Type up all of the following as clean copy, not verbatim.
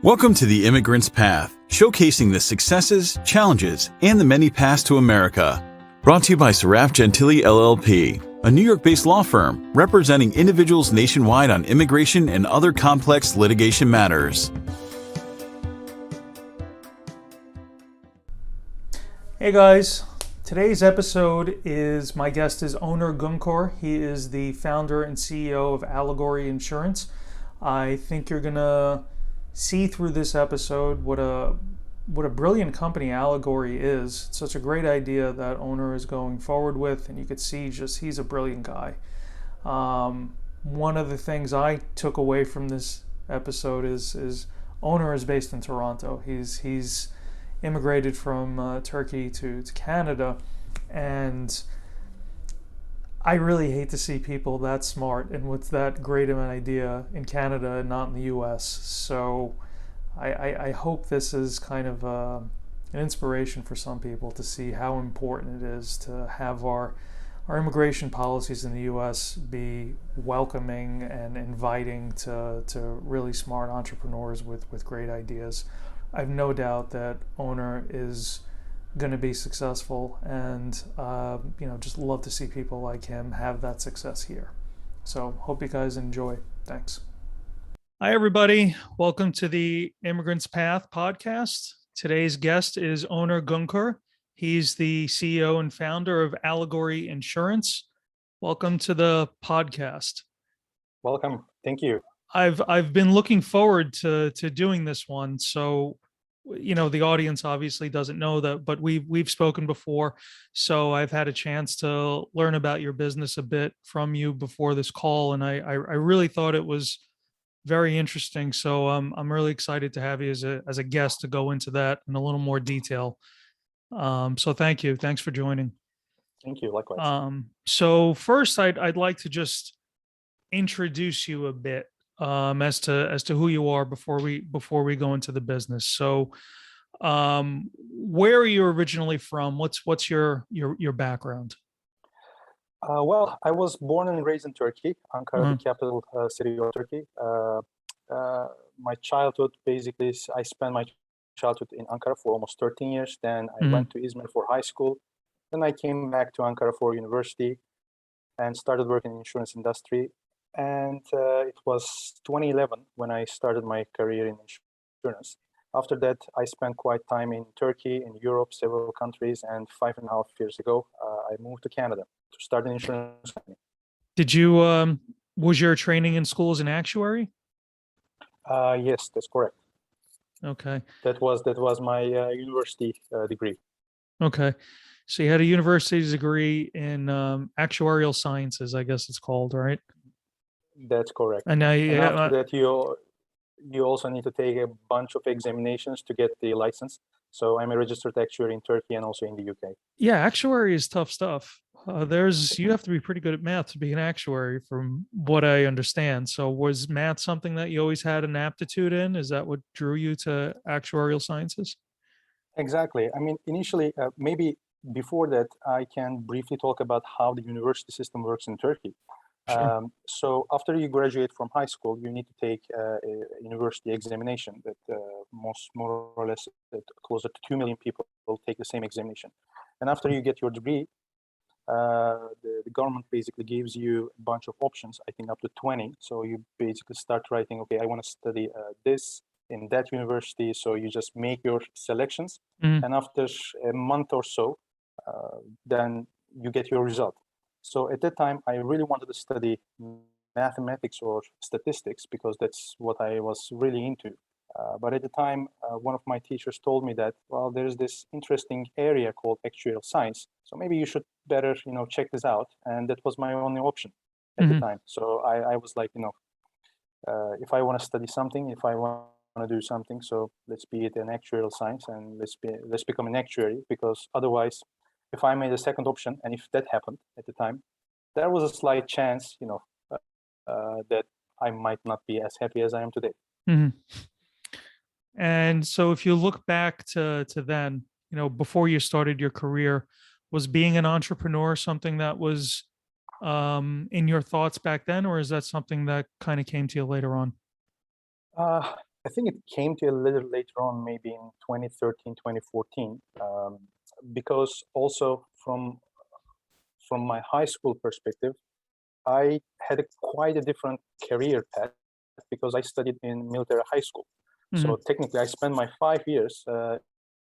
Welcome to the Immigrant's Path, showcasing the successes, challenges, and the many paths to America. Brought to you by Sarraf Gentile LLP, a New York-based law firm representing individuals nationwide on immigration and other complex litigation matters. Hey guys, today's episode is, my guest is Onur Gungor. He is the founder and CEO of Allegory Insurance. I think you're gonna see through this episode what a brilliant company Allegory is. It's such a great idea that Onur is going forward with, and you could see just he's a brilliant guy. One of the things I took away from this episode is Onur is based in Toronto. He's immigrated from Turkey to Canada, and I really hate to see people that smart and with that great of an idea in Canada and not in the US. So I hope this is kind of an inspiration for some people to see how important it is to have our immigration policies in the US be welcoming and inviting to really smart entrepreneurs with great ideas. I have no doubt that Onur is going to be successful, and just love to see people like him have that success here. So hope you guys enjoy. Thanks. Hi everybody, welcome to the Immigrant's Path podcast. Today's guest is Onur Gungor. He's the CEO and founder of Allegory Insurance. Welcome to the podcast. Welcome. Thank you. I've been looking forward to doing this one. So, the audience obviously doesn't know that, but we've spoken before. So I've had a chance to learn about your business a bit from you before this call, and I really thought it was very interesting. So I'm really excited to have you as a guest to go into that in a little more detail. So thank you. Thanks for joining. Thank you. Likewise. So first, I'd like to just introduce you a bit as to who you are before we go into the business. So, where are you originally from? What's your background? Well, I was born and raised in Turkey, Ankara, the capital city of Turkey. My childhood, basically, I spent my childhood in Ankara for almost 13 years. Then I went to Izmir for high school. Then I came back to Ankara for university and started working in the insurance industry. And it was 2011 when I started my career in insurance. After that, I spent quite time in Turkey, in Europe, several countries, and 5.5 years ago, I moved to Canada to start an insurance company. Did you, was your training in school as an actuary? Yes, that's correct. Okay. That was my university degree. Okay. So you had a university degree in actuarial sciences, I guess it's called, right? That's correct. And now after that, you also need to take a bunch of examinations to get the license. So I'm a registered actuary in Turkey and also in the UK. Yeah, actuary is tough stuff. You have to be pretty good at math to be an actuary, from what I understand. So was math something that you always had an aptitude in? Is that what drew you to actuarial sciences? Exactly. I mean, initially, maybe before that, I can briefly talk about how the university system works in Turkey. Sure. So after you graduate from high school, you need to take a university examination that more or less closer to 2 million people will take the same examination. And after you get your degree, the government basically gives you a bunch of options, I think up to 20. So you basically start writing, okay, I want to study this in that university. So you just make your selections. And after a month or so, then you get your result. So at that time, I really wanted to study mathematics or statistics because that's what I was really into. But at the time, one of my teachers told me that, well, there's this interesting area called actuarial science. So maybe you should better, check this out. And that was my only option at the time. So I was like, if I want to study something, if I want to do something, so let's be it an actuarial science and let's become an actuary, because otherwise, if I made a second option, and if that happened at the time, there was a slight chance, that I might not be as happy as I am today. And so if you look back to then, before you started your career, was being an entrepreneur something that was in your thoughts back then, or is that something that kind of came to you later on? I think it came to a little later on, maybe in 2013, 2014, because also from my high school perspective, I had quite a different career path because I studied in military high school. So technically, I spent my 5 years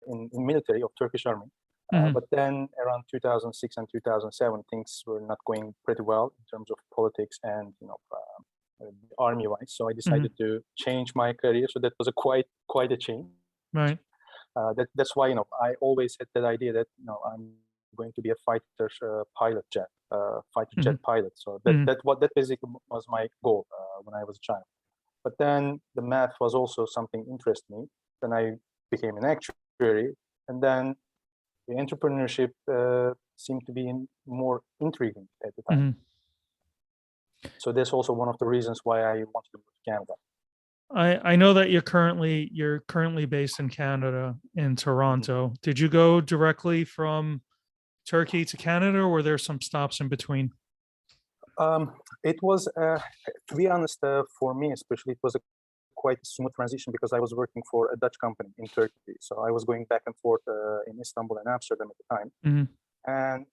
in military of Turkish Army. But then around 2006 and 2007, things were not going pretty well in terms of politics and army-wise. So I decided to change my career. So that was a quite a change. Right. That's why I always had that idea that I'm going to be a fighter jet pilot. So that basically was my goal when I was a child. But then the math was also something interesting me. Then I became an actuary, and then the entrepreneurship seemed to be more intriguing at the time. So that's also one of the reasons why I wanted to move to Canada. I know that you're currently based in Canada, in Toronto. Did you go directly from Turkey to Canada, or were there some stops in between? It was, to be honest, for me especially, it was a quite smooth transition because I was working for a Dutch company in Turkey. So I was going back and forth in Istanbul and Amsterdam at the time. And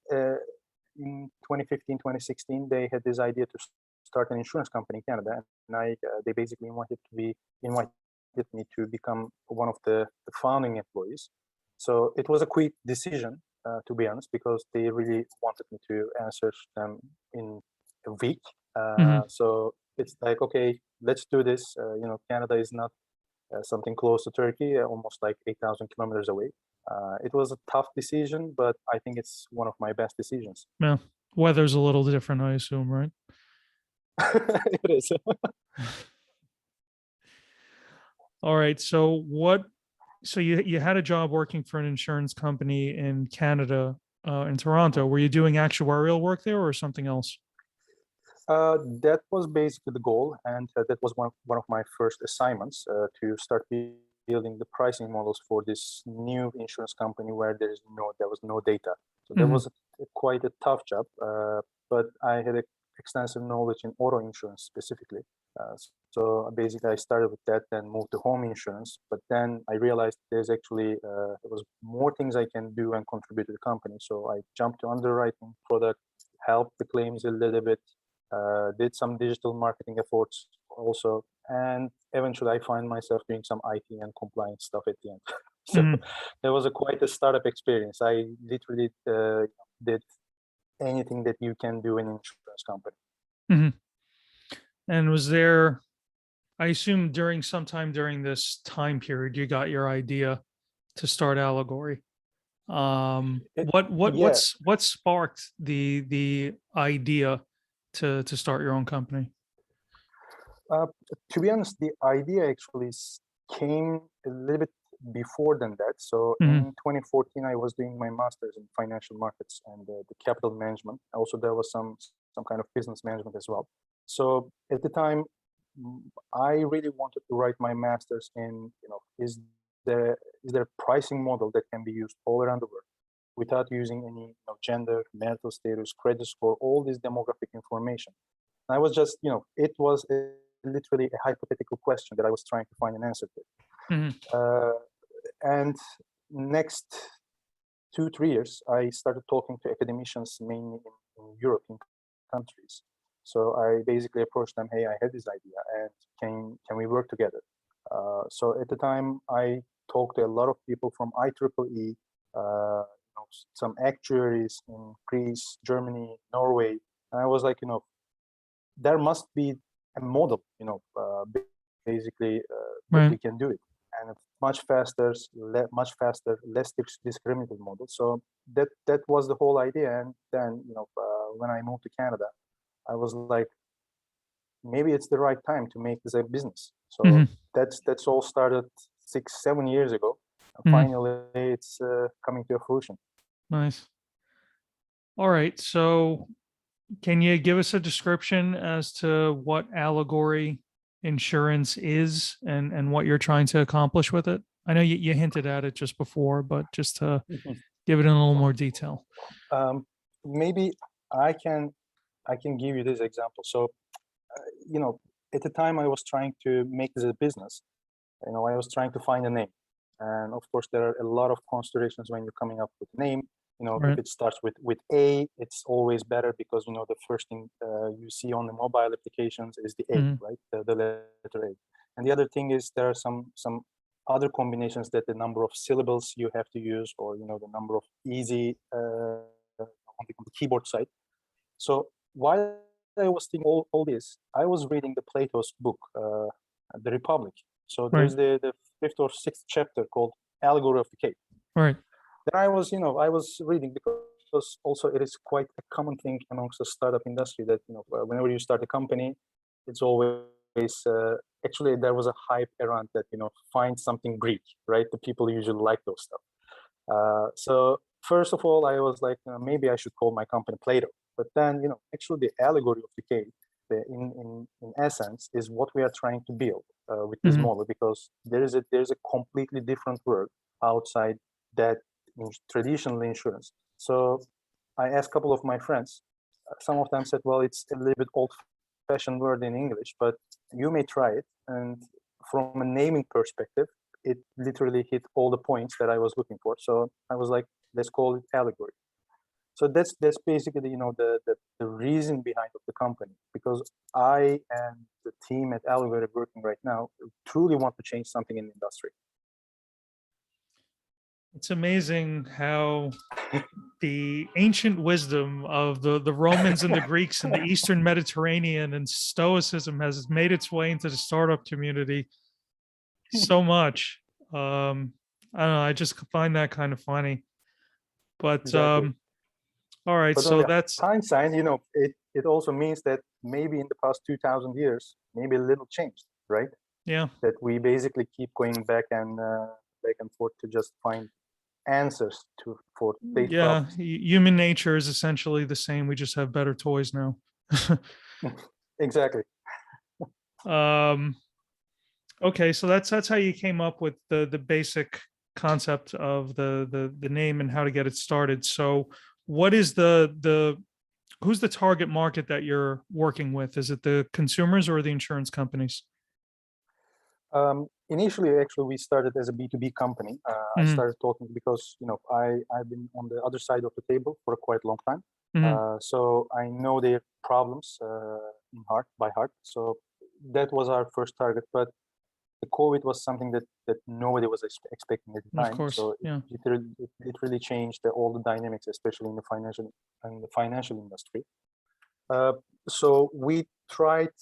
in 2015, 2016, they had this idea to start an insurance company in Canada. And they basically invited me to become one of the founding employees. So it was a quick decision, to be honest, because they really wanted me to answer them in a week. So it's like, okay, let's do this. Canada is not something close to Turkey, almost like 8,000 kilometers away. It was a tough decision, but I think it's one of my best decisions. Yeah, weather's a little different, I assume, right? It is. All right. So you had a job working for an insurance company in Canada, in Toronto. Were you doing actuarial work there or something else? That was basically the goal, and that was one of my first assignments to start building the pricing models for this new insurance company where there was no data. So that was quite a tough job, but I had extensive knowledge in auto insurance specifically. So basically, I started with that, then moved to home insurance. But then I realized there was more things I can do and contribute to the company. So I jumped to underwriting, product, helped the claims a little bit. Did some digital marketing efforts also, and eventually I find myself doing some IT and compliance stuff at the end. So there was quite a startup experience. I literally did anything that you can do in an insurance company. And was there, I assume sometime during this time period, you got your idea to start Allegory. What sparked the idea to start your own company? To be honest, the idea actually came a little bit before than that. So in 2014, I was doing my master's in financial markets and the capital management. Also, there was some kind of business management as well. So at the time, I really wanted to write my master's in, is there a pricing model that can be used all around the world without using any gender, marital status, credit score, all this demographic information. And I was just, it was literally a hypothetical question that I was trying to find an answer to. And next 2-3 years, I started talking to academicians mainly in European countries. So I basically approached them, hey, I had this idea, and can we work together? So at the time, I talked to a lot of people from IEEE, some actuaries in Greece, Germany, Norway, and I was like, there must be a model, basically that we can do it, and it's much faster, less discriminative model. So that was the whole idea. And then, when I moved to Canada, I was like, maybe it's the right time to make this a business. So that's all started 6-7 years ago. Finally, it's coming to a fruition. Nice. All right. So can you give us a description as to what Allegory Insurance is and what you're trying to accomplish with it? I know you hinted at it just before, but just to give it in a little more detail. Maybe I can give you this example. So, at the time I was trying to make this a business, I was trying to find a name. And of course, there are a lot of considerations when you're coming up with a name. Right. If it starts with A, it's always better because, the first thing you see on the mobile applications is the A, right? The letter A. And the other thing is there are some other combinations that the number of syllables you have to use, or, the number of easy on the keyboard side. So while I was thinking all this, I was reading the Plato's book, The Republic. So there's the fifth or sixth chapter called Allegory of the Cave. Right. Then I was reading because also it is quite a common thing amongst the startup industry that, whenever you start a company, it's always, actually there was a hype around that, find something Greek, right? The people usually like those stuff. So first of all, I was like, maybe I should call my company Plato. But then, actually the allegory of the cave, in essence, is what we are trying to build with this model, because there's a completely different world outside that traditional insurance. So I asked a couple of my friends. Some of them said, well, it's a little bit old-fashioned word in English, but you may try it. And from a naming perspective, it literally hit all the points that I was looking for. So I was like, let's call it Allegory. So that's basically, the reason behind of the company, because I and the team at Allegory working right now truly want to change something in the industry. It's amazing how the ancient wisdom of the Romans and the Greeks and the Eastern Mediterranean and Stoicism has made its way into the startup community so much. I don't know, I just find that kind of funny. But Exactly. all right, But so that's hindsight, it also means that maybe in the past 2,000 years, maybe a little changed, right? Yeah. That we basically keep going back and forth to just find answers for these problems. Human nature is essentially the same. We just have better toys now. Exactly. Okay, so that's how you came up with the basic concept of the name and how to get it started. So what is who's the target market that you're working with? Is it the consumers or the insurance companies? Initially, actually, we started as a B2B company. I started talking because, I've been on the other side of the table for a quite long time. So I know their problems by heart. So that was our first target. But the COVID was something that nobody was expecting at the time. Of course, so yeah. it really changed all the dynamics, especially in the financial industry. So we tried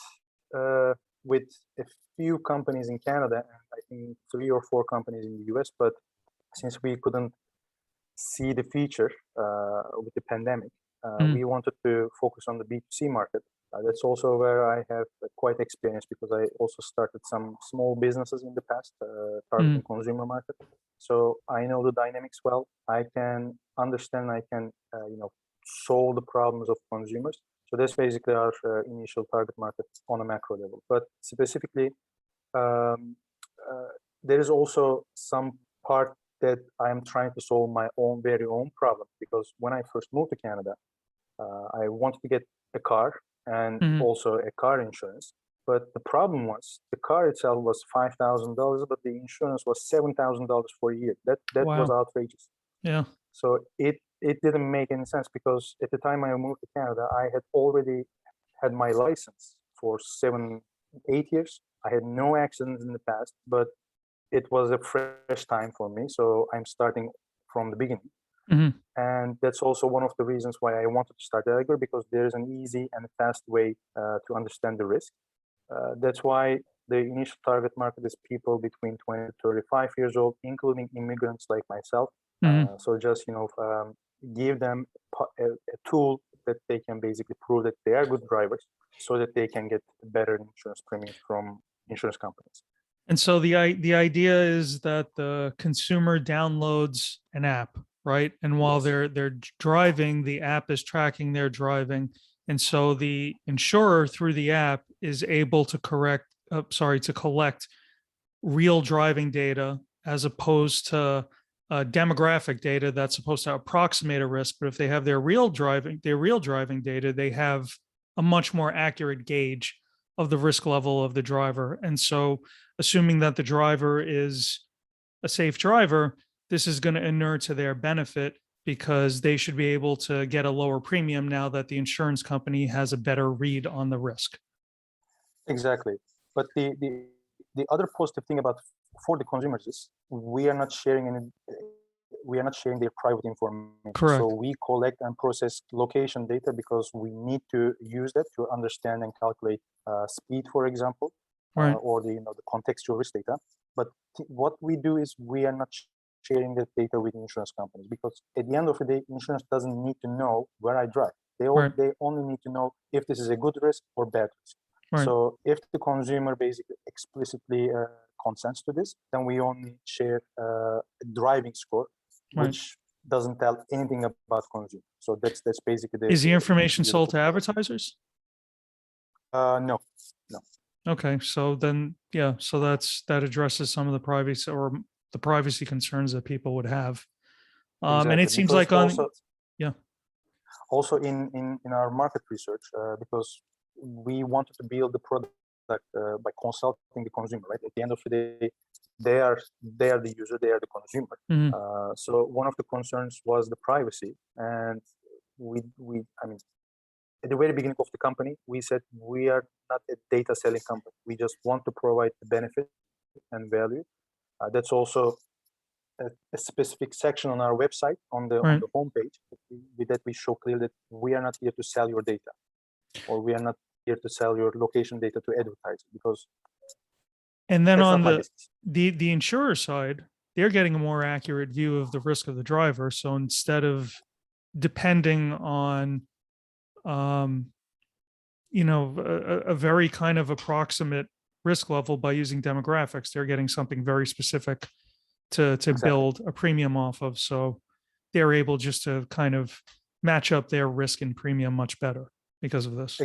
with a few companies in Canada, and I think 3 or 4 companies in the US. But since we couldn't see the future with the pandemic, we wanted to focus on the B2C market. That's also where I have quite experience, because I also started some small businesses in the past targeting consumer market. So I know the dynamics well. I can understand, I can solve the problems of consumers. So that's basically our initial target market on a macro level. But specifically, there is also some part that I am trying to solve my very own problem, because when I first moved to Canada, I wanted to get a car and also a car insurance. But the problem was the car itself was $5,000, but the insurance was $7,000 for a year. That Wow. was outrageous. Yeah. So it didn't make any sense, because at the time I moved to Canada, I had already had my license for 7-8 years. I had no accidents in the past, but it was a fresh time for me. So I'm starting from the beginning. And that's also one of the reasons why I wanted to start Allegory, because there's an easy and fast way to understand the risk. That's why the initial target market is people between 20 to 35 years old, including immigrants like myself. So just, give them a tool that they can basically prove that they are good drivers, so that they can get better insurance premiums from insurance companies. And so the idea is that the consumer downloads an app, right? And while they're driving, the app is tracking their driving. And so the insurer through the app is able to collect real driving data, as opposed to demographic data that's supposed to approximate a risk. But if they have their real driving data, they have a much more accurate gauge of the risk level of the driver. And so assuming that the driver is a safe driver, this is going to inure to their benefit because they should be able to get a lower premium now that the insurance company has a better read on the risk. Exactly. But the other positive thing about for the consumers is we are not sharing their private information. Correct. So we collect and process location data because we need to use that to understand and calculate speed, for example, Right. or the contextual risk data. But what we do is we are not sharing that data with insurance companies because at the end of the day, insurance doesn't need to know where I drive. They only need to know if this is a good risk or bad risk. Right. So if the consumer basically explicitly consents to this, then we only share a driving score, which doesn't tell anything about consumer. So that's basically Is the information sold to advertisers? No. Okay, so then, yeah, so that addresses some of the privacy concerns that people would have. Exactly. And it seems because like also in our market research, because we wanted to build the product by consulting the consumer, right? At the end of the day, they are the user, they are the consumer. Mhm. So one of the concerns was the privacy, and I mean, at the very beginning of the company, we said we are not a data selling company. We just want to provide the benefit and value. That's also a specific section on our website on the homepage that we show clearly that we are not here to sell your data, or we are not here to sell your location data to advertise, because and then that's on not my business. the insurer side, they're getting a more accurate view of the risk of the driver. So instead of depending on a very kind of approximate risk level by using demographics, they're getting something very specific to build a premium off of. So they're able just to kind of match up their risk and premium much better because of this.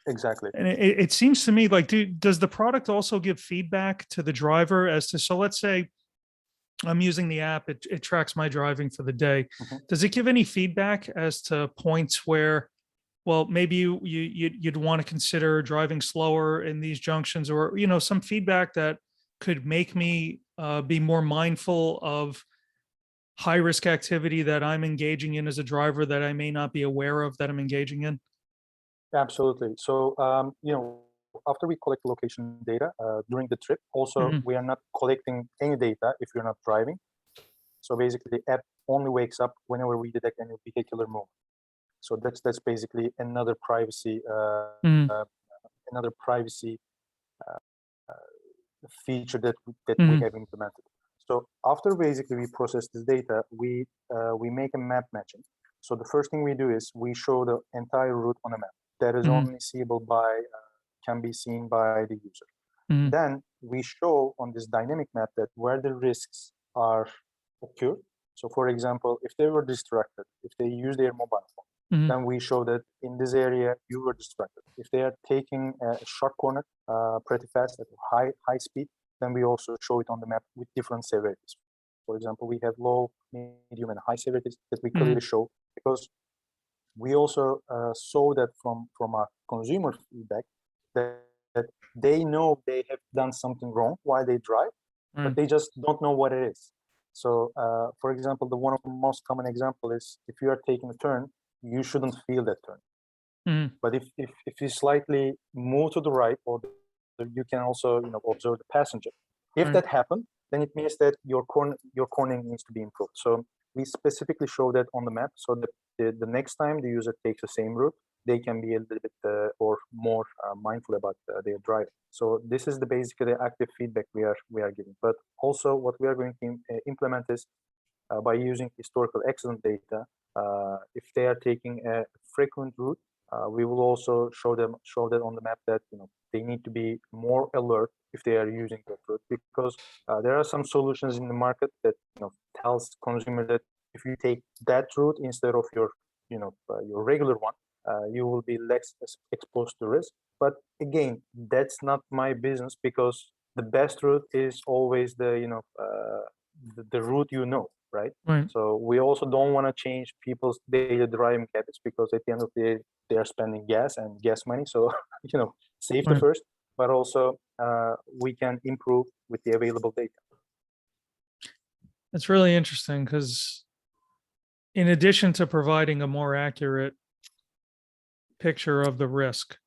Exactly. And it seems to me like, does the product also give feedback to the driver as to, so let's say I'm using the app, it tracks my driving for the day. Mm-hmm. Does it give any feedback as to points where, well, maybe you'd want to consider driving slower in these junctions, or, some feedback that could make me be more mindful of high risk activity that I'm engaging in as a driver that I may not be aware of that I'm engaging in? Absolutely. So, after we collect location data during the trip, also we are not collecting any data if you're not driving. So basically, the app only wakes up whenever we detect any vehicular movement. So that's basically another privacy feature that we have implemented. So after basically we process this data, we make a map matching. So the first thing we do is we show the entire route on a map that is only seeable can be seen by the user. Then we show on this dynamic map that where the risks are occurred. So for example, if they were distracted, if they use their mobile phone, then we show that in this area you were distracted. If they are taking a short corner pretty fast at high speed, then we also show it on the map with different severities. For example, we have low, medium, and high severities that we clearly show, because we also saw that from our consumer feedback that they know they have done something wrong while they drive, but they just don't know what it is. So, for example, one of the most common example is if you are taking a turn, you shouldn't feel that turn. But if you slightly move to the right, or you can also observe the passenger. If that happened, then it means that your cornering needs to be improved. So we specifically show that on the map, so that the next time the user takes the same route, they can be a little bit or more mindful about their driving. So this is basically the active feedback we are giving. But also what we are going to implement is by using historical accident data. If they are taking a frequent route, we will also show that on the map that they need to be more alert if they are using that route, because there are some solutions in the market that tells consumer that if you take that route instead of your your regular one, you will be less exposed to risk. But again, that's not my business, because the best route is always the route right? So we also don't want to change people's daily driving habits, because at the end of the day, they are spending gas money. So safety Right. first, but also we can improve with the available data. It's really interesting because in addition to providing a more accurate picture of the risk,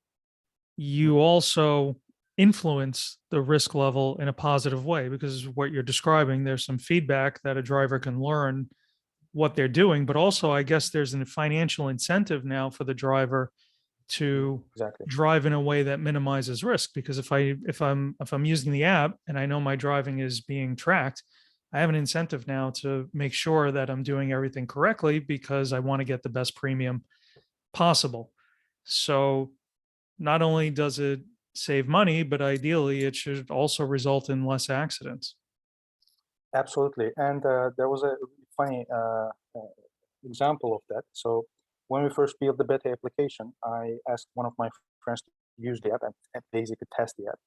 you also influence the risk level in a positive way, because what you're describing, there's some feedback that a driver can learn what they're doing, but also I guess there's a financial incentive now for the driver to Exactly. drive in a way that minimizes risk. Because if I'm using the app and I know my driving is being tracked, I have an incentive now to make sure that I'm doing everything correctly because I want to get the best premium possible. So not only does it save money, but ideally it should also result in less accidents. Absolutely. And there was a funny example of that. So when we first built the beta application, I asked one of my friends to use the app and basically test the app.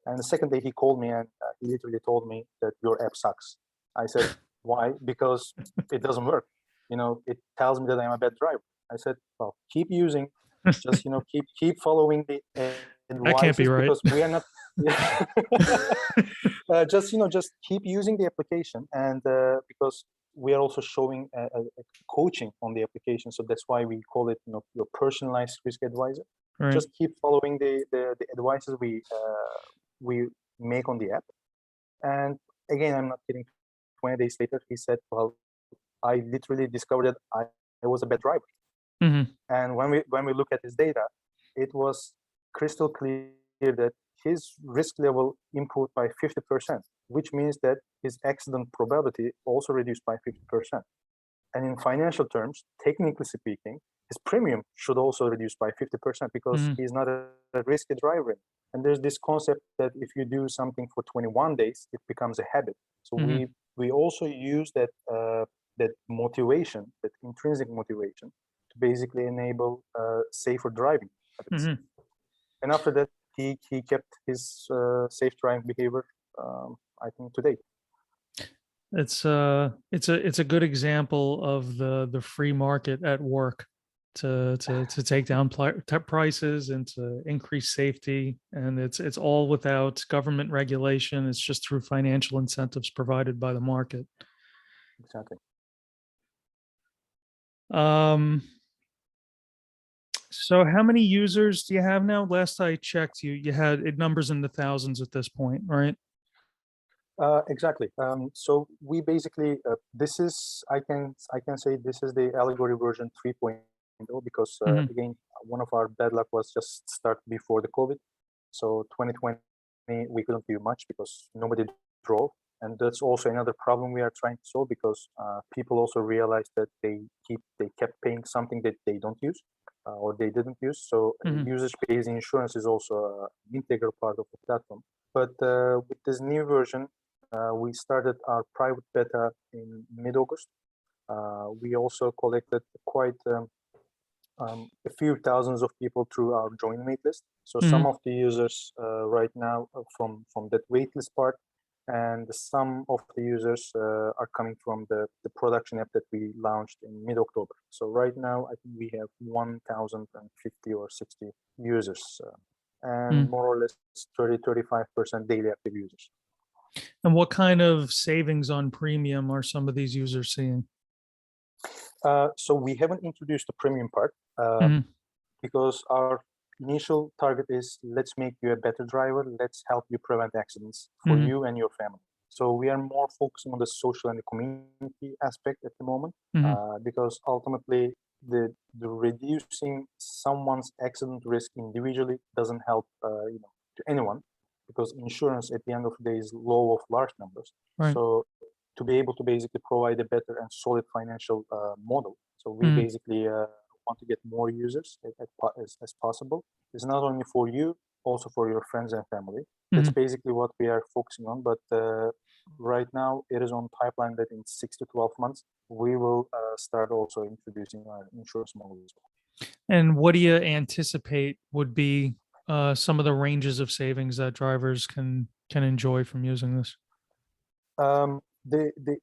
And the second day he called me and he literally told me that your app sucks. I said, why? Because it doesn't work. It tells me that I'm a bad driver. I said, well, keep using, just, keep following the That can't be advices, right. because we are not, just keep using the application. And because we are also showing a coaching on the application. So that's why we call it, your personalized risk advisor. Right. Just keep following the advices we make on the app. And again, I'm not kidding. 20 days later, he said, well, I literally discovered that I was a bad driver. Mhm. And when we look at his data, it was crystal clear that his risk level improved by 50%, which means that his accident probability also reduced by 50%. And in financial terms, technically speaking, his premium should also reduce by 50% because he's not a risky driver. And there's this concept that if you do something for 21 days, it becomes a habit. So we also use that that motivation, that intrinsic motivation, to basically enable safer driving habits. And after that, he kept his safe driving behavior, I think, to date. It's a good example of the free market at work to take down prices and to increase safety, and it's all without government regulation. It's just through financial incentives provided by the market. Exactly. So how many users do you have now? Last I checked, you had numbers in the thousands at this point, right? Exactly. So we basically this is I can say this is the Allegory version 3.0, because again, one of our bad luck was just start before the COVID. So 2020 we couldn't do much because nobody drove, and that's also another problem we are trying to solve, because people also realized that they kept paying something that they don't use or they didn't use. So usage-based insurance is also an integral part of the platform. But with this new version, we started our private beta in mid-August. We also collected quite a few thousands of people through our join waitlist. So some of the users right now from that waitlist part, and some of the users are coming from the production app that we launched in mid-October. So right now, I think we have 1,050 or 60 users, and more or less 30-35% daily active users. And what kind of savings on premium are some of these users seeing? So we haven't introduced the premium part because our initial target is, let's make you a better driver. Let's help you prevent accidents for you and your family. So we are more focusing on the social and the community aspect at the moment, because ultimately the reducing someone's accident risk individually doesn't help to anyone, because insurance at the end of the day is law of large numbers. Right. So to be able to basically provide a better and solid financial model, so we basically want to get more users as possible. It's not only for you, also for your friends and family. That's basically what we are focusing on. But right now, it is on pipeline that in 6 to 12 months, we will start also introducing our insurance model as well. And what do you anticipate would be some of the ranges of savings that drivers can enjoy from using this? The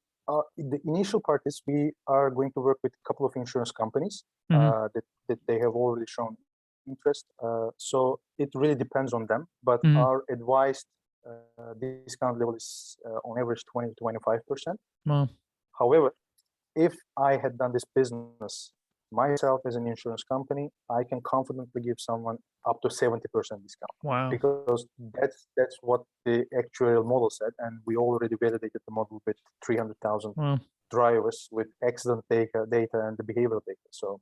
initial part is we are going to work with a couple of insurance companies that they have already shown interest. So it really depends on them. But our advised discount level is on average 20 to 25%. Wow. However, if I had done this business myself as an insurance company, I can confidently give someone up to 70% discount. Wow. Because that's what the actuarial model said, and we already validated the model with 300,000 drivers with accident data and the behavioral data. So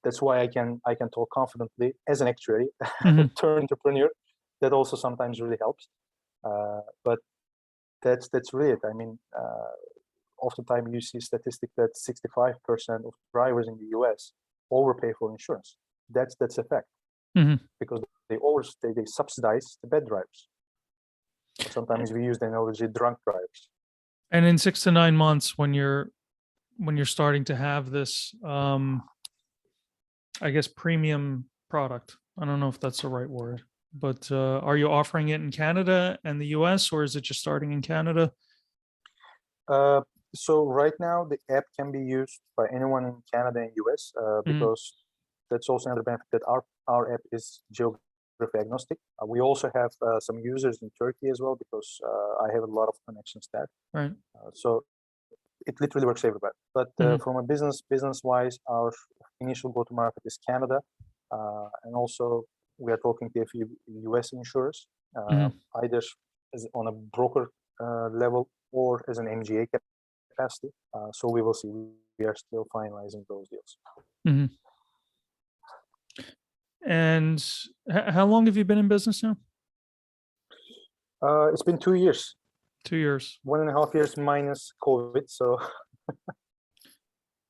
that's why I can talk confidently as an actuary, turned entrepreneur. That also sometimes really helps. But that's really it. I mean, oftentimes you see statistic that 65% of drivers in the US overpay for insurance. That's a fact. Because they subsidize the bad drivers. Sometimes we use the analogy drunk drivers. And in 6 to 9 months, when you're starting to have this, I guess, premium product, I don't know if that's the right word, but are you offering it in Canada and the US, or is it just starting in Canada? So right now the app can be used by anyone in Canada and US because that's also another benefit that our app is geography agnostic. We also have some users in Turkey as well because I have a lot of connections there. Right. So it literally works everywhere. But from a business wise, our initial go to market is Canada, and also we are talking to a few US insurers, either as on a broker level or as an MGA capacity. So we will see. We are still finalizing those deals. And how long have you been in business now? It's been 2 years. 2 years. 1.5 years minus COVID. So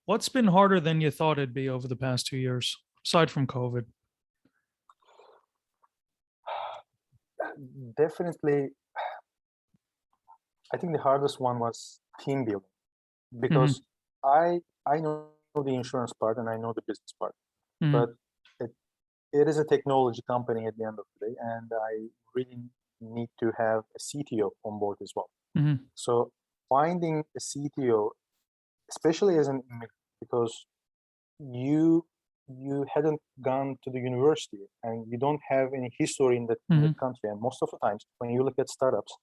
what's been harder than you thought it'd be over the past 2 years, aside from COVID? Definitely, I think the hardest one was team building, because I know the insurance part and I know the business part, but it is a technology company at the end of the day, and I really need to have a CTO on board as well. So finding a CTO, especially as an immigrant, because you hadn't gone to the university and you don't have any history in that country, and most of the times when you look at startups,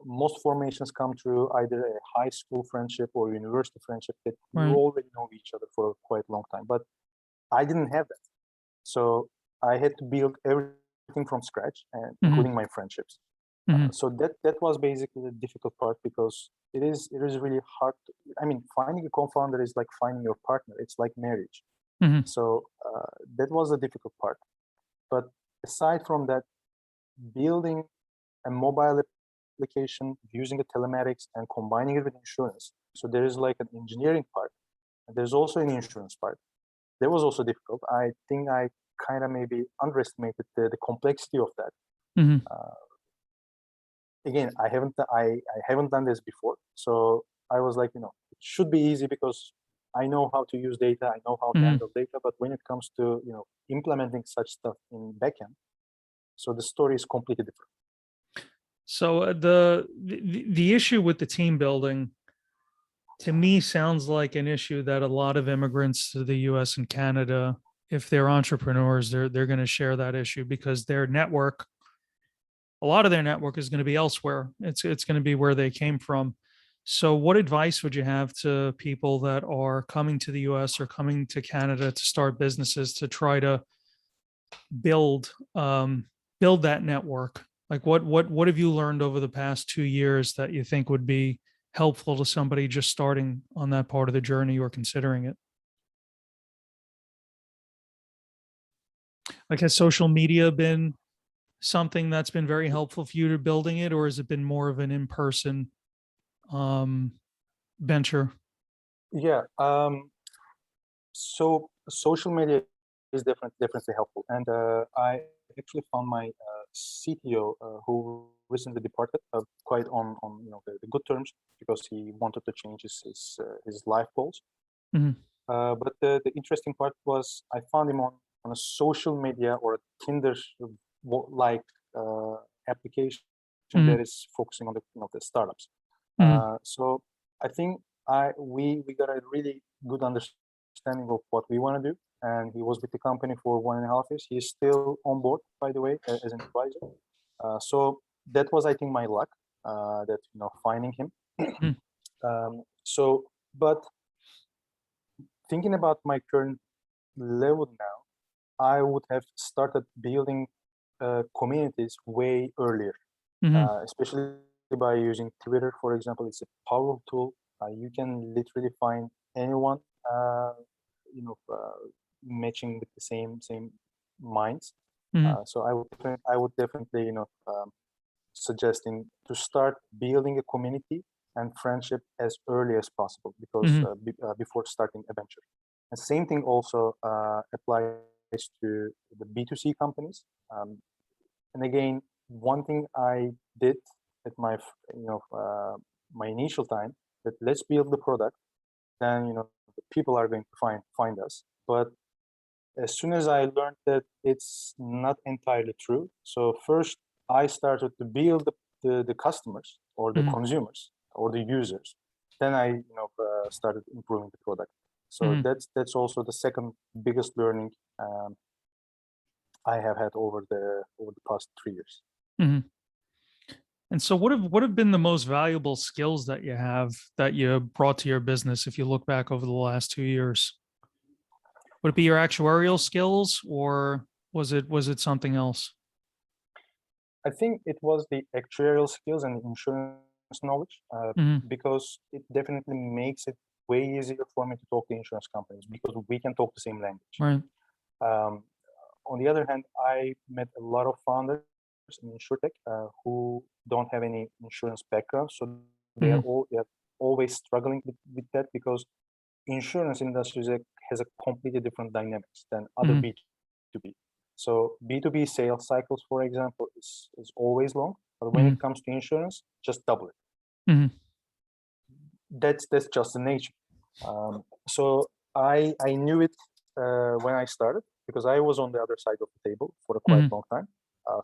most formations come through either a high school friendship or university friendship that you already know each other for quite a long time. But I didn't have that, so I had to build everything from scratch, and including my friendships. So that was basically the difficult part, because it is really hard. I mean, finding a co-founder is like finding your partner. It's like marriage. So that was the difficult part. But aside from that, building a mobile application using the telematics and combining it with insurance. So there is like an engineering part, and there's also an insurance part. That was also difficult. I think I kind of maybe underestimated the complexity of that. Again, I haven't done this before, so I was like, it should be easy because I know how to use data, I know how to handle data. But when it comes to implementing such stuff in backend, so the story is completely different. So the issue with the team building, to me, sounds like an issue that a lot of immigrants to the U.S. and Canada, if they're entrepreneurs, they're going to share that issue, because their network, a lot of their network is going to be elsewhere. It's going to be where they came from. So what advice would you have to people that are coming to the US or coming to Canada to start businesses, to try to build that network? Like what have you learned over the past 2 years that you think would be helpful to somebody just starting on that part of the journey or considering it? Like, has social media been something that's been very helpful for you to building it, or has it been more of an in-person venture? Yeah. So social media is definitely helpful, and I actually found my CTO who recently departed quite on the good terms, because he wanted to change his life goals. But the interesting part was I found him on a social media or a Tinder like application that is focusing on the startups. So I think we got a really good understanding of what we want to do, and he was with the company for 1.5 years. He's still on board, by the way, as an advisor. So that was, I think, my luck, that finding him. But thinking about my current level now, I would have started building communities way earlier, especially by using Twitter, for example. It's a powerful tool. You can literally find anyone, matching with the same minds. So I would definitely, suggesting to start building a community and friendship as early as possible, because before starting a venture. And same thing also applies to the B2C companies. And again, one thing I did at my my initial time, that let's build the product, then the people are going to find us. But as soon as I learned that it's not entirely true, so first I started to build the customers or the consumers or the users. Then I started improving the product. So that's also the second biggest learning I have had over the past 3 years. And so what have been the most valuable skills that you brought to your business if you look back over the last 2 years? Would it be your actuarial skills, or was it something else? I think it was the actuarial skills and the insurance knowledge, because it definitely makes it way easier for me to talk to insurance companies, because we can talk the same language. Right. On the other hand, I met a lot of founders in insurtech who don't have any insurance background, so they are always struggling with that, because insurance industry has a completely different dynamics than other B2B. So B2B sales cycles, for example, is always long, but when it comes to insurance, just double it. That's just the nature. So I knew it when I started, because I was on the other side of the table for a quite long time.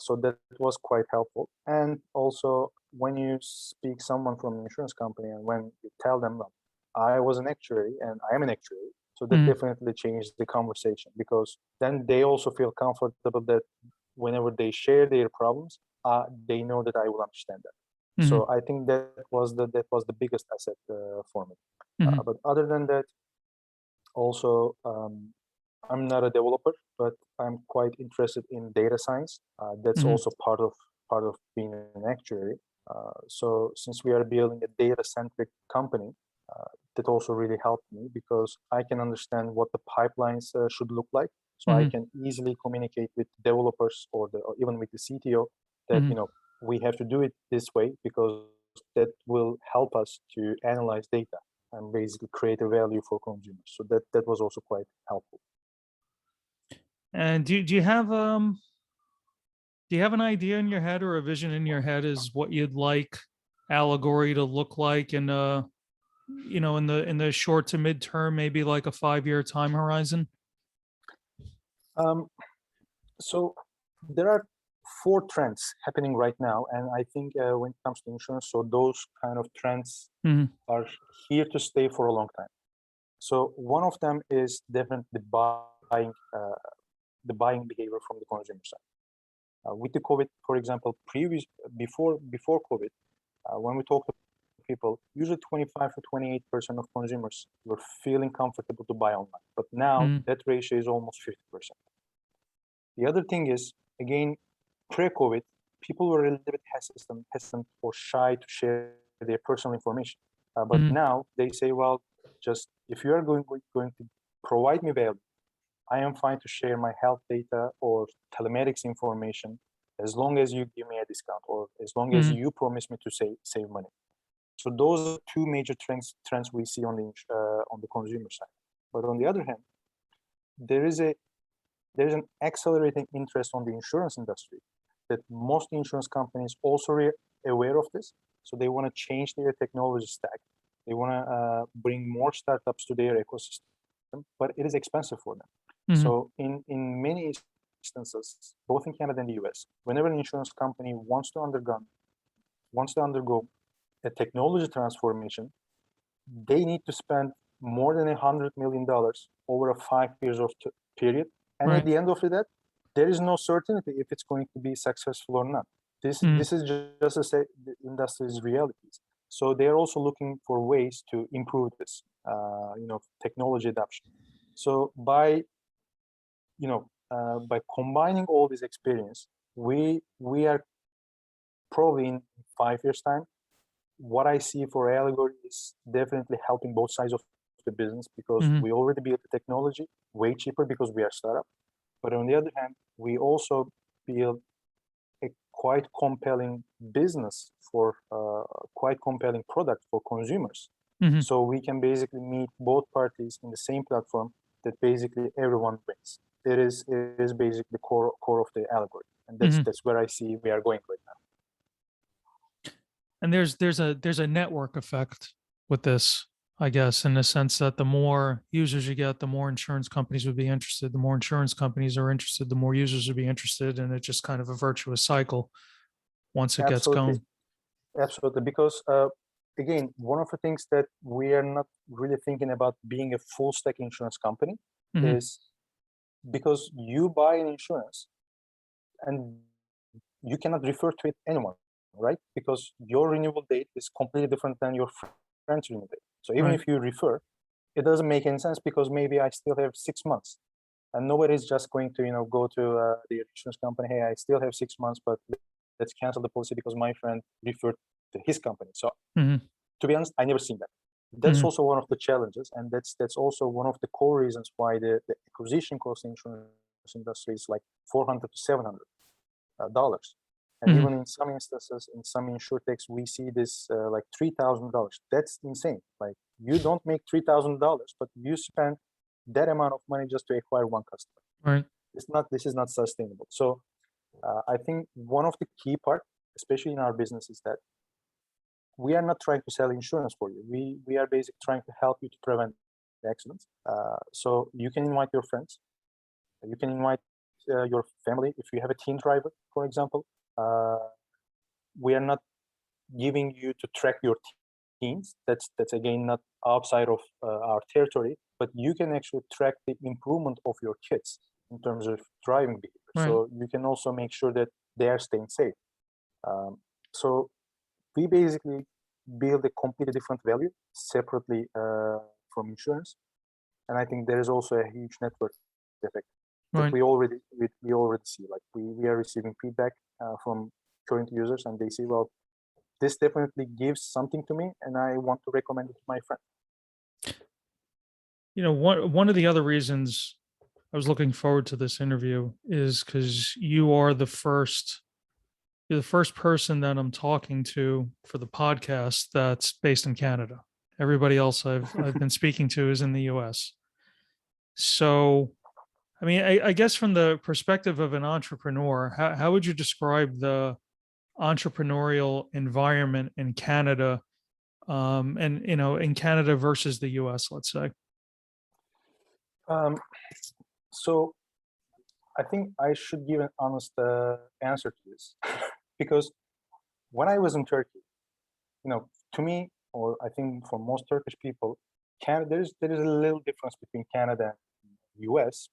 So that was quite helpful. And also, when you speak someone from an insurance company, and when you tell them that I was an actuary and I am an actuary, so that definitely changed the conversation, because then they also feel comfortable that whenever they share their problems, they know that I will understand that. So I think that was the biggest asset for me. But other than that, also, I'm not a developer, but I'm quite interested in data science. That's also part of being an actuary. So since we are building a data-centric company, that also really helped me, because I can understand what the pipelines should look like. So I can easily communicate with developers or even with the CTO that we have to do it this way, because that will help us to analyze data and basically create a value for consumers. So that was also quite helpful. And do you have an idea in your head, or a vision in your head, as what you'd like Allegory to look like in in the short to mid-term, maybe like a 5-year time horizon? So there are 4 trends happening right now, and I think when it comes to insurance, so those kind of trends are here to stay for a long time. So one of them is definitely the buying behavior from the consumer side. With the COVID, for example, before COVID, when we talk to people, usually 25 to 28% of consumers were feeling comfortable to buy online. But now that ratio is almost 50%. The other thing is, again, pre-COVID, people were a little bit hesitant or shy to share their personal information. But now they say, well, just if you are going to provide me value, I am fine to share my health data or telematics information, as long as you give me a discount, or as long as you promise me to save money. So those are 2 major trends we see on the consumer side. But on the other hand, there is an accelerating interest on the insurance industry, that most insurance companies also aware of this. So they want to change their technology stack. They want to bring more startups to their ecosystem, but it is expensive for them. So in many instances, both in Canada and the US, whenever an insurance company wants to undergo a technology transformation, they need to spend more than $100 million over a 5 years of period. And Right. at the end of that, there is no certainty if it's going to be successful or not. This is just to say the industry's realities. So they're also looking for ways to improve this, technology adoption. So by combining all this experience, we are probably in 5 years' time. What I see for Allegory is definitely helping both sides of the business, because we already built the technology way cheaper because we are startup. But on the other hand, we also build a quite compelling business for quite compelling product for consumers. So we can basically meet both parties in the same platform that basically everyone wins. It is basically the core of the Allegory, and that's where I see we are going right now. And there's a network effect with this, I guess, in the sense that the more users you get, the more insurance companies would be interested. The more insurance companies are interested, the more users would be interested, and it's just kind of a virtuous cycle once it gets going. Absolutely, because again, one of the things that we are not really thinking about being a full stack insurance company is because you buy an insurance and you cannot refer to it anyone, right? Because your renewal date is completely different than your friend's renewal date. So even if you refer, it doesn't make any sense, because maybe I still have 6 months, and nobody's just going to go to the insurance company, hey, I still have 6 months, but let's cancel the policy because my friend referred to his company. So to be honest, I never seen that. That's also one of the challenges, and that's also one of the core reasons why the acquisition cost in insurance industry is like $400 to $700. And even in some instances, in some insurtechs, we see this like $3,000. That's insane. Like, you don't make $3,000, but you spend that amount of money just to acquire one customer. Right. This is not sustainable. So I think one of the key part, especially in our business, is that we are not trying to sell insurance for you. We are basically trying to help you to prevent accidents. So you can invite your friends, you can invite your family. If you have a teen driver, for example, we are not giving you to track your teens. That's again not outside of our territory, but you can actually track the improvement of your kids in terms of driving behavior. So you can also make sure that they are staying safe. So we basically build a completely different value separately from insurance, and I think there is also a huge network effect that we already see. Like, we are receiving feedback from current users, and they say, well, this definitely gives something to me, and I want to recommend it to my friend. One of the other reasons I was looking forward to this interview is because you're the first person that I'm talking to for the podcast that's based in Canada. Everybody else I've been speaking to is in the US. So, I mean, I guess from the perspective of an entrepreneur, how would you describe the entrepreneurial environment in Canada, and in Canada versus the US, let's say? So I think I should give an honest answer to this, because when I was in Turkey, to me, or I think for most Turkish people, there is a little difference between Canada and US,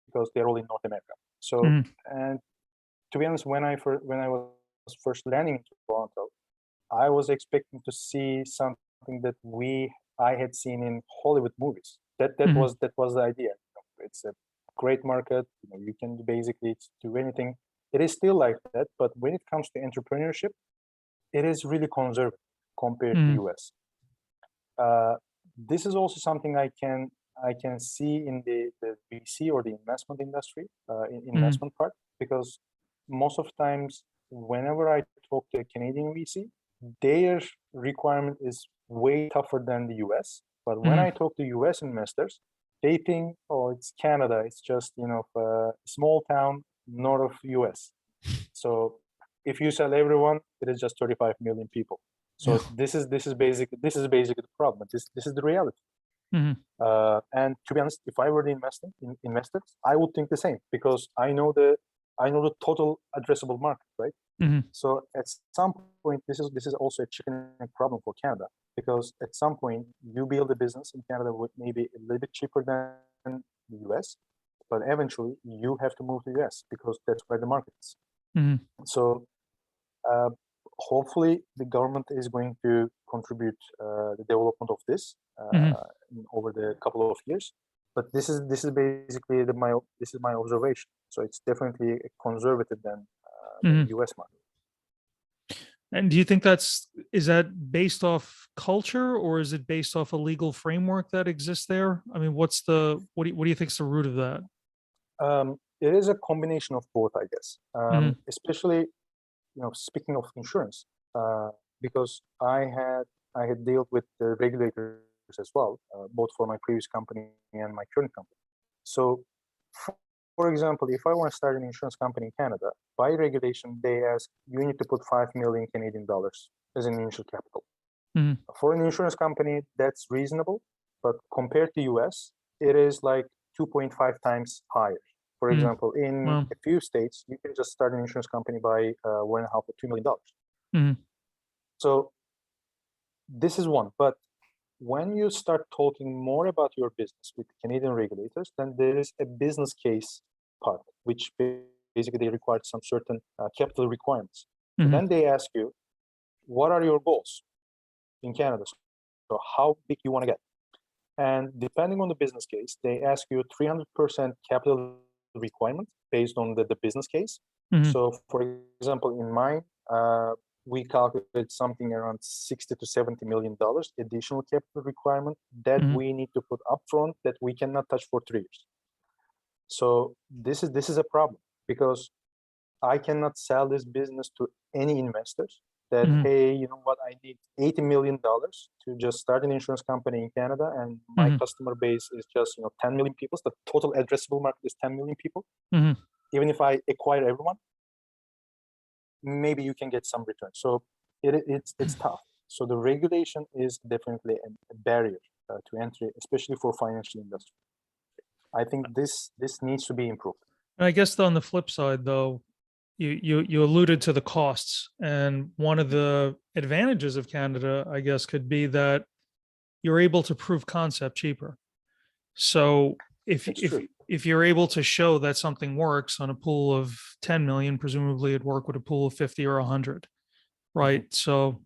because they're all in North America. So, and to be honest, when I was first landing in Toronto, I was expecting to see something that I had seen in Hollywood movies. That was the idea. It's a great market. You can basically do anything. It is still like that, but when it comes to entrepreneurship, it is really conservative compared to US. This is also something I can see in the VC or the investment industry, investment part, because most of times whenever I talk to a Canadian VC, their requirement is way tougher than the US. But when I talk to US investors, they think, oh, it's Canada. It's just a small town north of US. So if you sell everyone, it is just 35 million people. So this is basically the problem. This is the reality. And to be honest, if I were the investor, I would think the same, because I know the total addressable market, right? So at some point, this is also a chicken and egg problem for Canada, because at some point you build a business in Canada with maybe a little bit cheaper than the US, but eventually you have to move to the US because that's where the market is. Mhm. So hopefully the government is going to contribute the development of this over the couple of years. But this is basically my observation. So it's definitely conservative than the US market. And do you think is that based off culture, or is it based off a legal framework that exists there? I mean, what do you think is the root of that? It is a combination of both, I guess. Mhm. Especially, speaking of insurance, because I had dealt with the regulators as well, both for my previous company and my current company. So, for example, if I want to start an insurance company in Canada, by regulation, they ask you need to put 5 million Canadian dollars as an initial capital. Mhm. For an insurance company, that's reasonable, but compared to US, it is like 2.5 times higher. For Mhm. example, in Wow. a few states, you can just start an insurance company by $1.5 or $2 million. Mhm. So this is one. But when you start talking more about your business with Canadian regulators, then there is a business case part, which basically they require some certain capital requirements. So Mhm. then they ask you, what are your goals in Canada? So how big you want to get? And depending on the business case, they ask you 300% capital requirement based on the business case. Mhm. So for example, in mine, we calculate something around 60 to 70 million dollars additional capital requirement that Mhm. we need to put upfront that we cannot touch for 3 years. So this is a problem because I cannot sell this business to any investors that, Mhm. hey, you know what, I need $80 million to just start an insurance company in Canada, and my Mhm. customer base is just 10 million people. So the total addressable market is 10 million people. Mhm. Even if I acquire everyone, maybe you can get some return. So it's tough. So the regulation is definitely a barrier to entry, especially for financial industry. I think this needs to be improved. And I guess on the flip side, though, you alluded to the costs, and one of the advantages of Canada, I guess, could be that you're able to prove concept cheaper. So if It's if true. if you're able to show that something works on a pool of 10 million, presumably it'd work with a pool of 50 or 100, right? So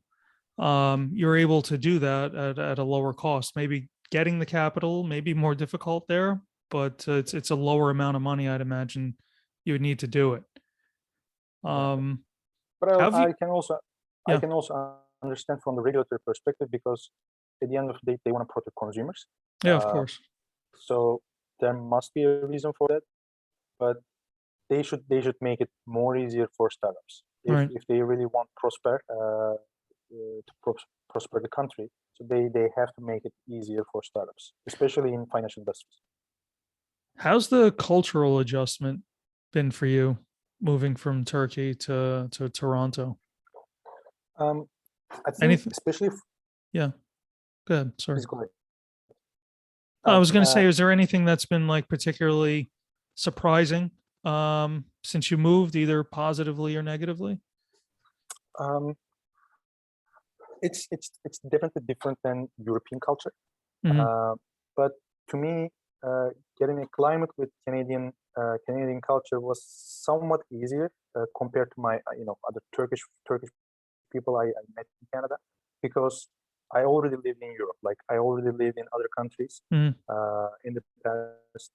you're able to do that at a lower cost. Maybe getting the capital may be more difficult there, but it's a lower amount of money, I'd imagine you would need to do it. Right. Um, But have you? I Yeah, can also understand from the regulatory perspective because at the end of the day, they want to protect consumers. yeah, of Uh, course. so there must be a reason for that, but they should make it more easier for startups Right. if they really want to prosper the country. So they have to make it easier for startups, especially in financial industries. How's the cultural adjustment been for you moving from Turkey to Toronto? Um, I think Anything? especially Yeah, good. Sorry. please go ahead. I Um, was going to uh, say, is there anything that's been like particularly surprising since you moved, either positively or negatively? um, it's definitely different than European culture. Hmm. But to me, getting a climate with Canadian culture was somewhat easier compared to my other Turkish people I met in Canada, because I already lived in Europe. Like I already lived in other countries Hmm. in the past.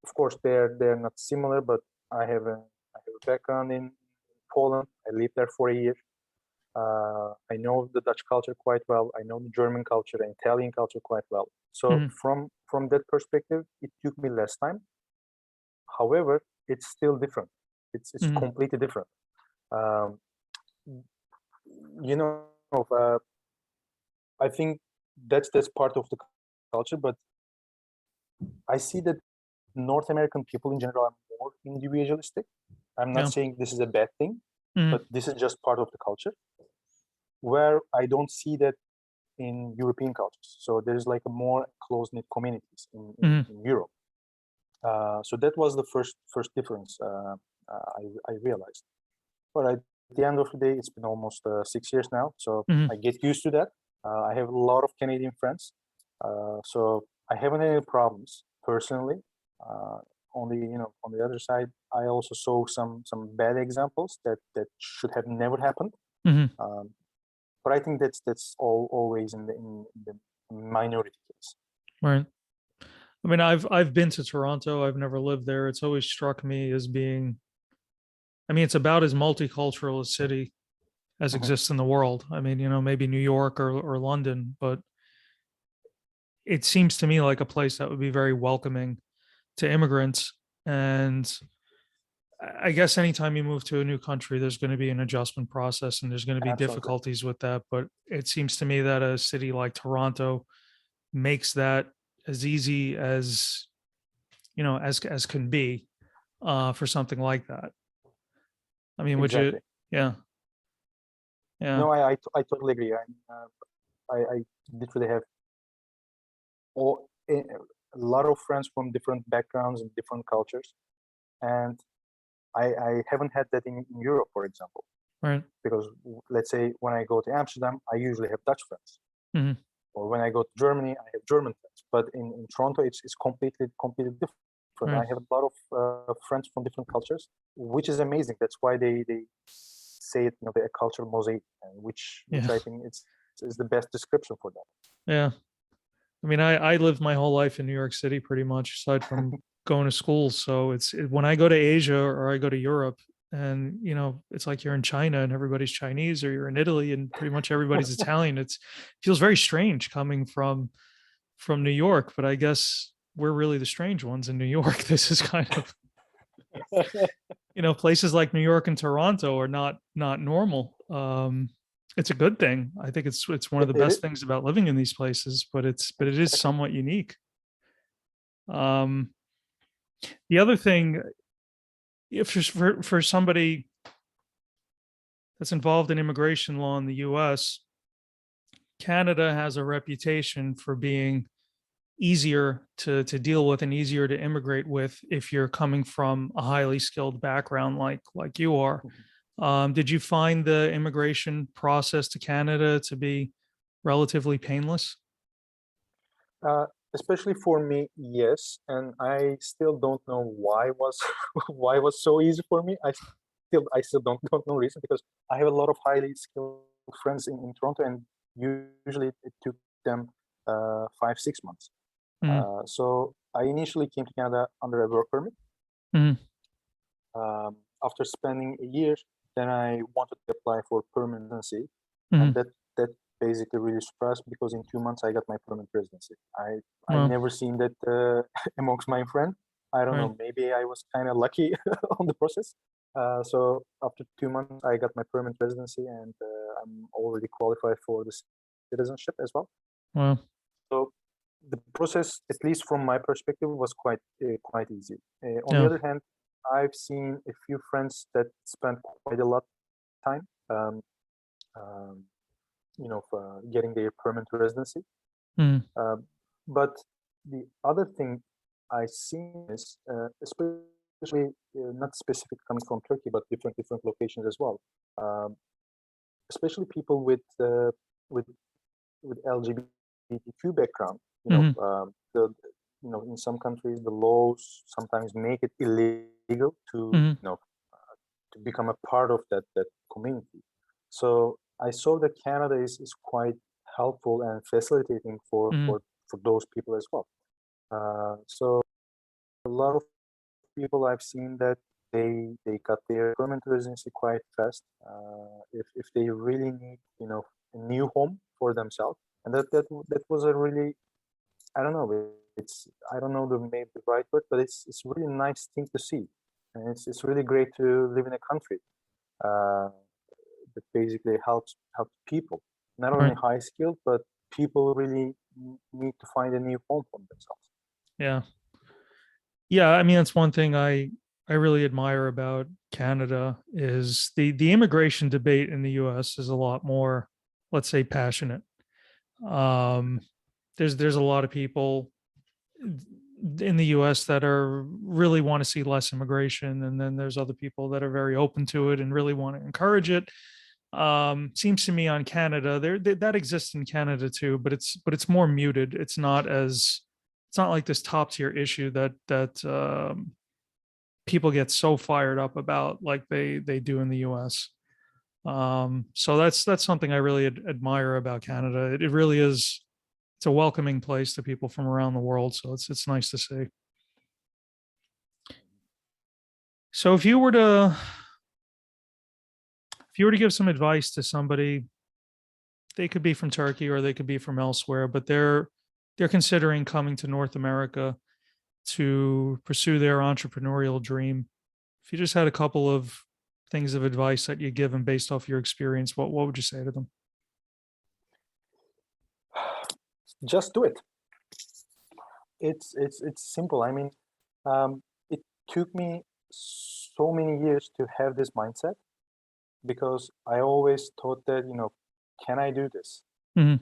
Of course, they're not similar, but I have a background in Poland. I lived there for a year. I know the Dutch culture quite well. I know the German culture and Italian culture quite well. So Hmm. from that perspective, it took me less time. However, it's still different. It's Hmm. completely different. Um, you know, uh, I think that's part of the culture, but I see that North American people in general are more individualistic. I'm not Yeah. saying this is a bad thing, Hmm. but this is just part of the culture where I don't see that in European cultures. So there's like a more close-knit communities Hmm. in Europe. So that was the first difference I realized. But at the end of the day, it's been almost 6 years now, so Hmm. I get used to that. I have a lot of Canadian friends, so I haven't had any problems personally. On the other side, I also saw some bad examples that should have never happened. Mhm. But I think that's always in the minority case. Right. I mean, I've been to Toronto. I've never lived there. It's always struck me as being, I mean, it's about as multicultural a city as Mhm. exists in the world. I mean, maybe New York or London, but it seems to me like a place that would be very welcoming to immigrants. And I guess anytime you move to a new country, there's going to be an adjustment process and there's going to be Absolutely. difficulties with that. But it seems to me that a city like Toronto makes that as easy as, as can be, for something like that. I mean, would you? Exactly. Yeah, yeah. No, I totally agree. I literally have a lot of friends from different backgrounds and different cultures, and I haven't had that in Europe, for example. Right. Because let's say when I go to Amsterdam, I usually have Dutch friends, Hmm. or when I go to Germany, I have German friends. But in Toronto, it's completely different. Right. I have a lot of friends from different cultures, which is amazing. That's why they say it, a cultural mosaic, which Yeah. I think is the best description for that. Yeah. I mean, I lived my whole life in New York City pretty much, aside from going to school. So when I go to Asia or I go to Europe, and it's like you're in China and everybody's Chinese, or you're in Italy and pretty much everybody's Italian. It feels very strange coming from New York, but I guess we're really the strange ones in New York. This is kind of, places like New York and Toronto are not normal. It's a good thing. I think it's one of the It best is things about living in these places, but it is exactly. somewhat unique. Um, the other thing, if for somebody that's involved in immigration law in the U.S., Canada has a reputation for being easier to deal with and easier to immigrate with if you're coming from a highly skilled background like you are. Did you find the immigration process to Canada to be relatively painless? Uh, Especially for me, yes, and I still don't know why was why was so easy for me. I still don't know reason, because I have a lot of highly skilled friends in Toronto, and usually it took them 5 6 months. Mm, So I initially came to Canada under a work permit. mm, After spending a year, then I wanted to apply for permanent residency, and mm. that basically really surprised me, because in 2 months I got my permanent residency. I Well, never seen that amongst my friend. I don't right. know. Maybe I was kind of lucky on the process. So after 2 months, I got my permanent residency, and I'm already qualified for the citizenship as well. Well, So the process, at least from my perspective, was quite easy. On the yeah. other hand, I've seen a few friends that spent quite a lot of time, um, for getting their permanent residency. Mm, Um, but the other thing I see is, especially not specific coming from Turkey, but different locations as well. Um, Especially people with with LGBTQ background. mhm, In some countries the laws sometimes make it illegal mhm, to become a part of that community. So I saw that Canada is quite helpful and facilitating for mhm. for for those people as well. So a lot of people I've seen that they got their permanent residency quite fast. If they really need a new home for themselves, and that was a really, I don't know, it's I don't know the maybe the right word, but it's really nice thing to see, and it's really great to live in a country uh, that basically helps people, not only Right. high skilled, but people really need to find a new home for themselves. Yeah. Yeah. I mean, that's one thing I really admire about Canada is the immigration debate in the U.S. is a lot more, let's say, passionate. Um, there's a lot of people in the US that are really want to see less immigration, and then there's other people that are very open to it and really want to encourage it. Seems to me on Canada that exists in Canada too, but it's more muted. It's not as it's not like this top tier issue that people get so fired up about like they do in the U.S. So that's something I really admire about Canada. It really is. It's a welcoming place to people from around the world. So it's nice to see. So if you were to give some advice to somebody, they could be from Turkey or they could be from elsewhere, but they're considering coming to North America to pursue their entrepreneurial dream. If you just had a couple of things of advice that you give them based off your experience, what would you say to them? Just do it. It's simple. I mean, it took me so many years to have this mindset because I always thought that, can I do this? Mhm.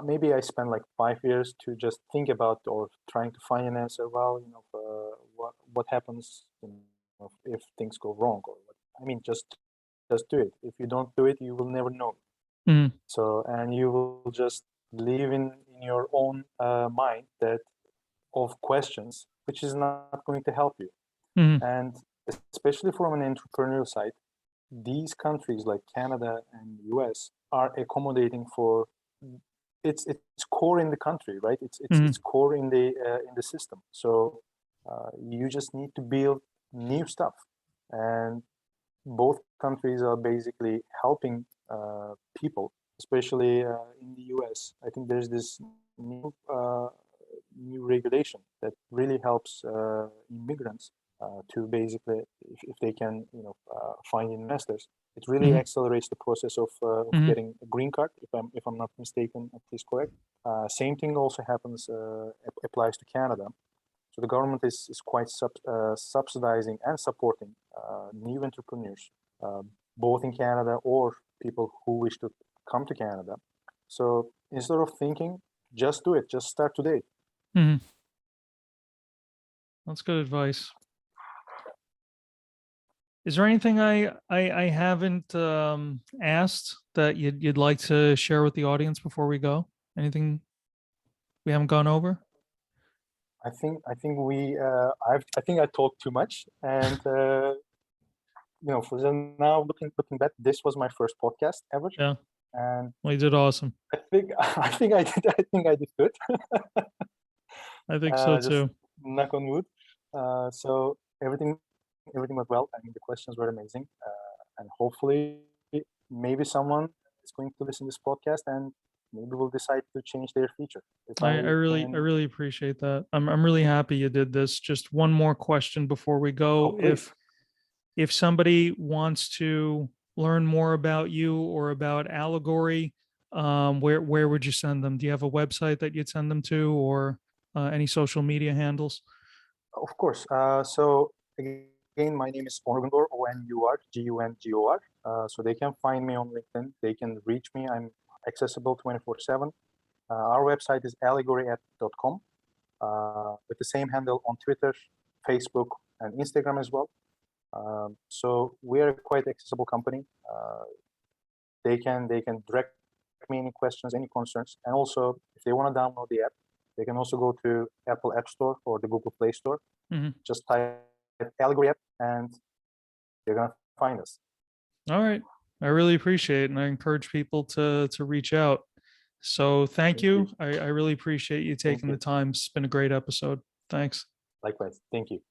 Maybe I spent like 5 years to just think about or trying to find an answer. Well, what happens if things go wrong, or what? I mean, just do it. If you don't do it, you will never know. Mhm. So, and you will just live in your own mind that of questions, which is not going to help you. Mhm. And especially from an entrepreneurial side, these countries like Canada and US are accommodating for it's core in the country, right? It's core in the system. So you just need to build new stuff, and both countries are basically helping people, especially in the US. I think there's this new regulation that really helps immigrants to basically, if they can, find investors. It really accelerates the process of getting a green card. If I'm not mistaken, please correct. Same thing also happens applies to Canada. So the government is quite subsidizing and supporting new entrepreneurs, both in Canada or people who wish to come to Canada. So instead of thinking, just do it. Just start today. Mhm. That's good advice. Is there anything I haven't asked that you'd like to share with the audience before we go? Anything we haven't gone over? I think I think I talked too much, and for now, looking back, this was my first podcast ever, Yeah. and Well, you did awesome. I think I did good. I think so Just too. knock on wood. So everything went well. I mean, the questions were amazing, and hopefully, maybe someone is going to listen to this podcast and maybe will decide to change their future. If I I can, really appreciate that. I'm really happy you did this. Just one more question before we oh go. please. If somebody wants to learn more about you or about Allegory, where would you send them? Do you have a website that you'd send them to, or any social media handles? Of course. So again, my name is Onur Gungor, Onur Gungor. So they can find me on LinkedIn. They can reach me. I'm accessible 24/7. Our website is allegory.com, with the same handle on Twitter, Facebook, and Instagram as well. So we are a quite accessible company. They can direct me any questions, any concerns, and also if they want to download the app, they can also go to Apple App Store or the Google Play Store. Just type Allegory app, and you're gonna find us. All right. I really appreciate it, and I encourage people to reach out. So thank you. I really appreciate you taking the time. It's been a great episode. Thanks. Likewise. Thank you.